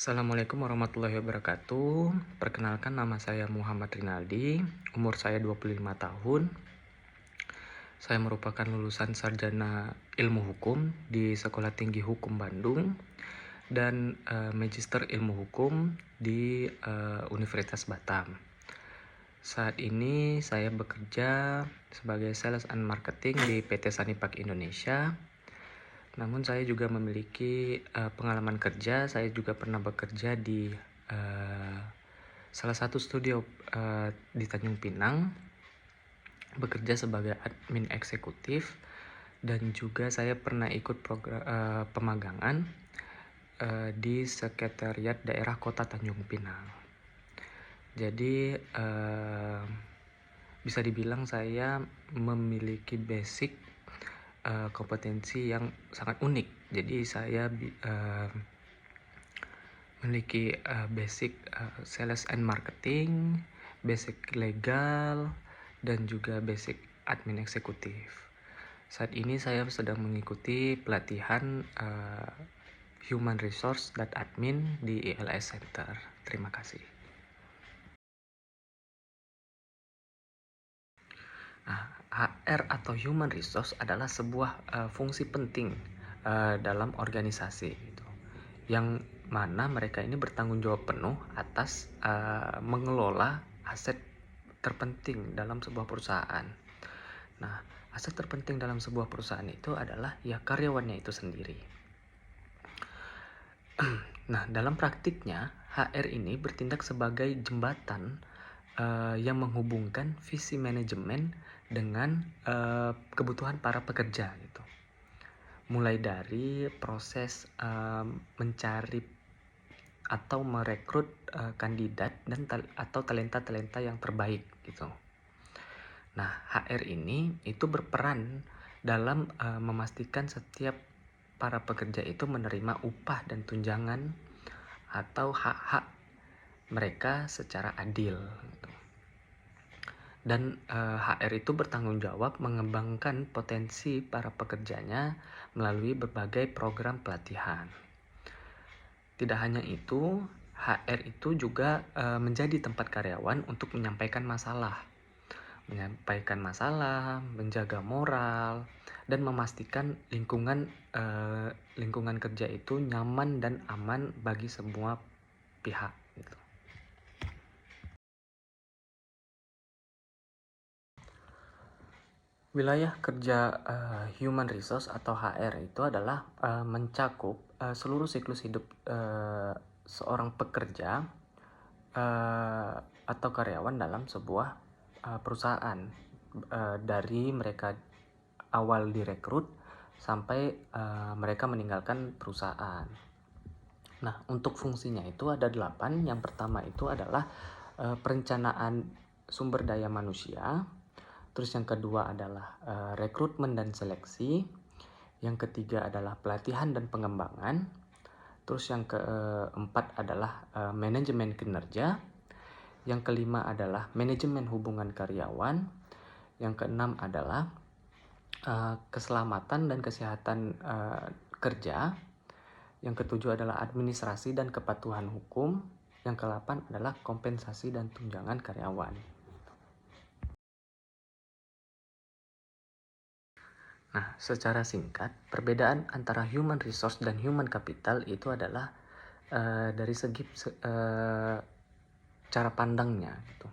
Assalamualaikum warahmatullahi wabarakatuh. Perkenalkan, nama saya Muhammad Rinaldi, umur saya 25 tahun. Saya merupakan lulusan sarjana ilmu hukum di Sekolah Tinggi Hukum Bandung dan magister ilmu hukum di Universitas Batam. Saat ini saya bekerja sebagai sales and marketing di PT Sanipak Indonesia. Namun saya juga memiliki pengalaman kerja. Saya juga pernah bekerja di salah satu studio di Tanjung Pinang, bekerja sebagai admin eksekutif, dan juga saya pernah ikut program pemagangan di sekretariat daerah Kota Tanjung Pinang. Jadi bisa dibilang saya memiliki basic kompetensi yang sangat unik. Jadi saya memiliki basic sales and marketing, basic legal, dan juga basic admin eksekutif. Saat ini saya sedang mengikuti pelatihan Human Resource dan Admin di ILS Center. Terima kasih. HR atau Human Resource adalah sebuah fungsi penting dalam organisasi gitu, yang mana mereka ini bertanggung jawab penuh atas mengelola aset terpenting dalam sebuah perusahaan. Nah, aset terpenting dalam sebuah perusahaan itu adalah ya karyawannya itu sendiri. Nah, dalam praktiknya HR ini bertindak sebagai jembatan yang menghubungkan visi manajemen dengan kebutuhan para pekerja gitu. Mulai dari proses mencari atau merekrut kandidat dan atau talenta-talenta yang terbaik gitu. Nah, HR ini itu berperan dalam memastikan setiap para pekerja itu menerima upah dan tunjangan atau hak-hak mereka secara adil gitu. Dan HR itu bertanggung jawab mengembangkan potensi para pekerjanya melalui berbagai program pelatihan. Tidak hanya itu, HR itu juga menjadi tempat karyawan untuk menyampaikan masalah, menjaga moral, dan memastikan lingkungan kerja itu nyaman dan aman bagi semua pihak gitu. Wilayah kerja Human Resource atau HR itu adalah mencakup seluruh siklus hidup seorang pekerja atau karyawan dalam sebuah perusahaan, dari mereka awal direkrut sampai mereka meninggalkan perusahaan. Nah, untuk fungsinya itu ada 8. Yang pertama itu adalah perencanaan sumber daya manusia. Terus yang kedua adalah rekrutmen dan seleksi. Yang ketiga adalah pelatihan dan pengembangan. Terus yang keempat adalah manajemen kinerja. Yang kelima adalah manajemen hubungan karyawan. Yang keenam adalah keselamatan dan kesehatan kerja. Yang ketujuh adalah administrasi dan kepatuhan hukum. Yang kedelapan adalah kompensasi dan tunjangan karyawan. Nah, secara singkat, perbedaan antara human resource dan human capital itu adalah dari segi cara pandangnya gitu.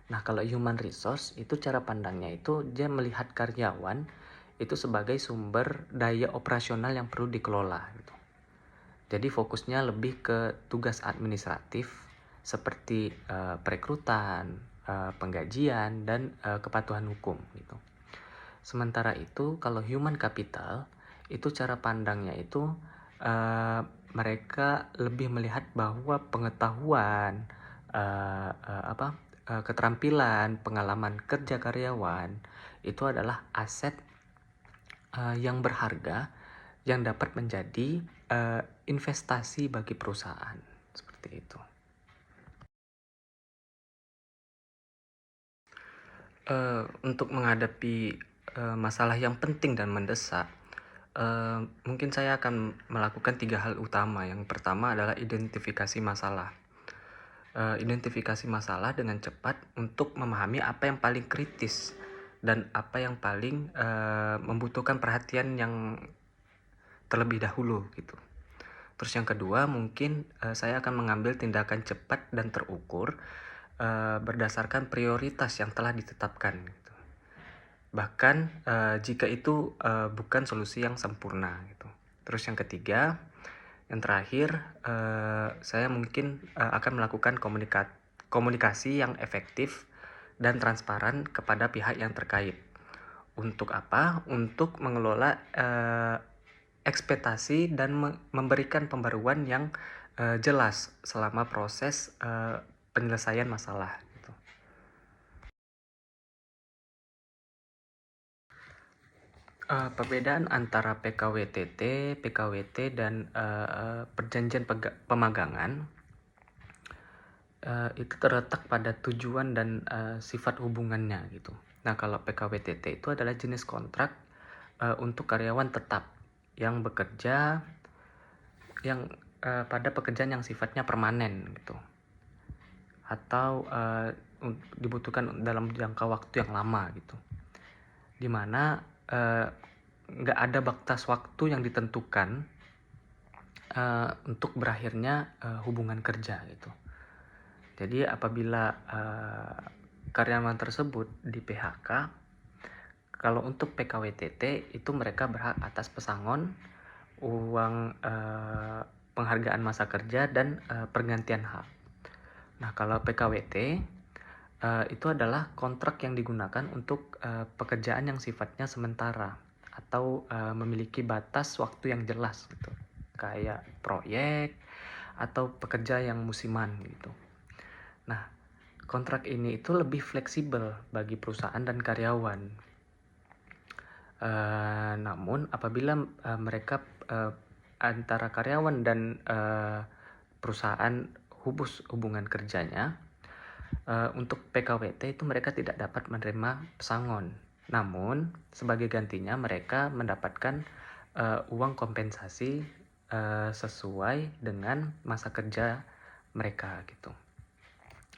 Nah, kalau human resource itu cara pandangnya itu dia melihat karyawan itu sebagai sumber daya operasional yang perlu dikelola gitu. Jadi fokusnya lebih ke tugas administratif seperti perekrutan, penggajian, dan kepatuhan hukum gitu. Sementara itu kalau human capital itu cara pandangnya itu mereka lebih melihat bahwa pengetahuan, keterampilan, pengalaman kerja karyawan itu adalah aset yang berharga yang dapat menjadi investasi bagi perusahaan, seperti itu. Untuk menghadapi masalah yang penting dan mendesak, Mungkin saya akan melakukan 3 hal utama. Yang pertama adalah identifikasi masalah. Identifikasi masalah dengan cepat untuk memahami apa yang paling kritis dan apa yang paling membutuhkan perhatian yang terlebih dahulu gitu. Terus yang kedua mungkin saya akan mengambil tindakan cepat dan terukur berdasarkan prioritas yang telah ditetapkan gitu. Bahkan jika itu bukan solusi yang sempurna gitu. Terus yang ketiga, yang terakhir, saya mungkin akan melakukan komunikasi yang efektif dan transparan kepada pihak yang terkait. Untuk apa? Untuk mengelola ekspektasi dan memberikan pembaruan yang jelas selama proses penyelesaian masalah. Gitu. Perbedaan antara PKWTT, PKWT, dan perjanjian pemagangan itu terletak pada tujuan dan sifat hubungannya gitu. Nah, kalau PKWTT itu adalah jenis kontrak untuk karyawan tetap yang bekerja pada pekerjaan yang sifatnya permanen gitu, atau dibutuhkan dalam jangka waktu yang lama gitu, dimana nggak ada batas waktu yang ditentukan untuk berakhirnya hubungan kerja gitu. Jadi apabila karyawan tersebut di PHK, kalau untuk PKWTT itu mereka berhak atas pesangon, uang penghargaan masa kerja, dan pergantian hak. Nah, kalau PKWT itu adalah kontrak yang digunakan untuk pekerjaan yang sifatnya sementara atau memiliki batas waktu yang jelas gitu, kayak proyek atau pekerja yang musiman gitu. Nah, kontrak ini itu lebih fleksibel bagi perusahaan dan karyawan. Namun apabila mereka antara karyawan dan perusahaan hubungan kerjanya, untuk PKWT itu mereka tidak dapat menerima pesangon. Namun sebagai gantinya mereka mendapatkan uang kompensasi sesuai dengan masa kerja mereka gitu.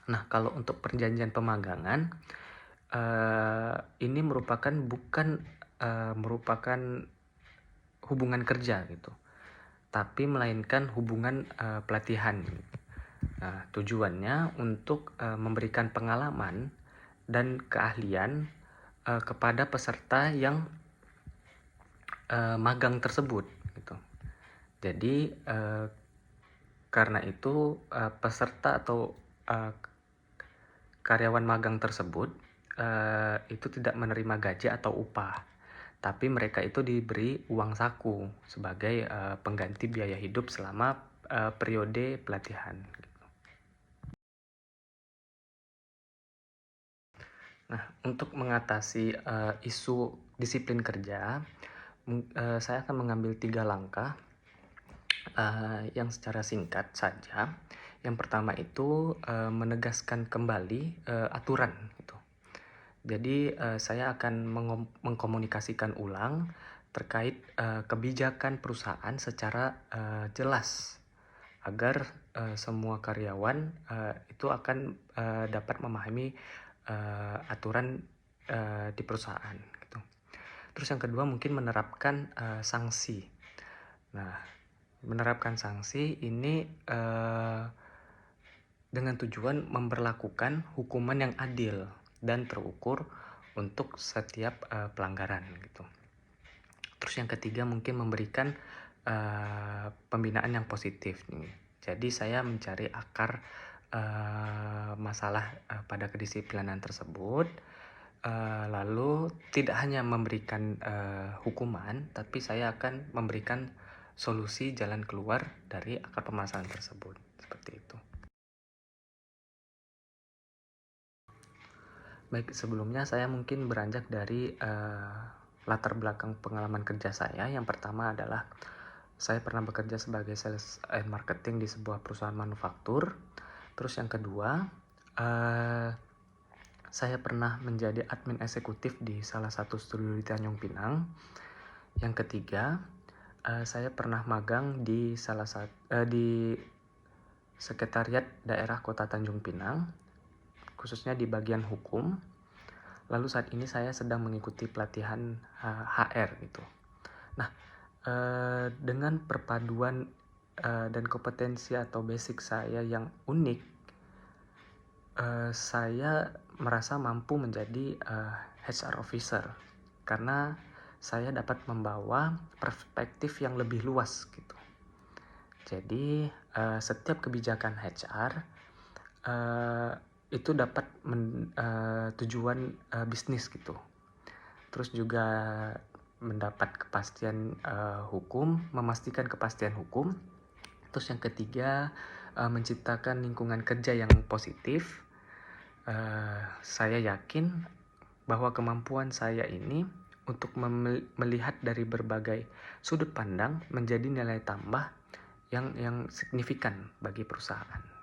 Nah, kalau untuk perjanjian pemagangan ini bukan merupakan hubungan kerja gitu, tapi melainkan hubungan pelatihan. Nah, tujuannya untuk memberikan pengalaman dan keahlian kepada peserta yang magang tersebut gitu. Jadi karena itu peserta atau karyawan magang tersebut itu tidak menerima gaji atau upah, tapi mereka itu diberi uang saku sebagai pengganti biaya hidup selama periode pelatihan. Nah, untuk mengatasi isu disiplin kerja, saya akan mengambil 3 langkah yang secara singkat saja. Yang pertama itu menegaskan kembali aturan gitu. Jadi saya akan mengkomunikasikan ulang terkait kebijakan perusahaan secara jelas agar semua karyawan itu akan dapat memahami aturan di perusahaan gitu. Terus yang kedua mungkin menerapkan sanksi. Nah, menerapkan sanksi ini dengan tujuan memberlakukan hukuman yang adil dan terukur untuk setiap pelanggaran gitu. Terus yang ketiga mungkin memberikan pembinaan yang positif nih. Jadi saya mencari akar masalah pada kedisiplinan tersebut, lalu tidak hanya memberikan hukuman, tapi saya akan memberikan solusi jalan keluar dari akar permasalahan tersebut, seperti itu. Baik, sebelumnya saya mungkin beranjak dari latar belakang pengalaman kerja saya. Yang pertama adalah saya pernah bekerja sebagai sales and marketing di sebuah perusahaan manufaktur. Terus yang kedua, saya pernah menjadi admin eksekutif di salah satu studio di Tanjung Pinang. Yang ketiga, saya pernah magang di di Sekretariat Daerah Kota Tanjung Pinang, khususnya di bagian hukum. Lalu saat ini saya sedang mengikuti pelatihan HR gitu. Nah, dengan perpaduan dan kompetensi atau basic saya yang unik, saya merasa mampu menjadi HR officer karena saya dapat membawa perspektif yang lebih luas gitu. Jadi setiap kebijakan HR itu dapat tujuan bisnis gitu. Terus juga mendapat kepastian hukum, memastikan kepastian hukum. Terus yang ketiga, menciptakan lingkungan kerja yang positif. Saya yakin bahwa kemampuan saya ini untuk melihat dari berbagai sudut pandang menjadi nilai tambah yang signifikan bagi perusahaan.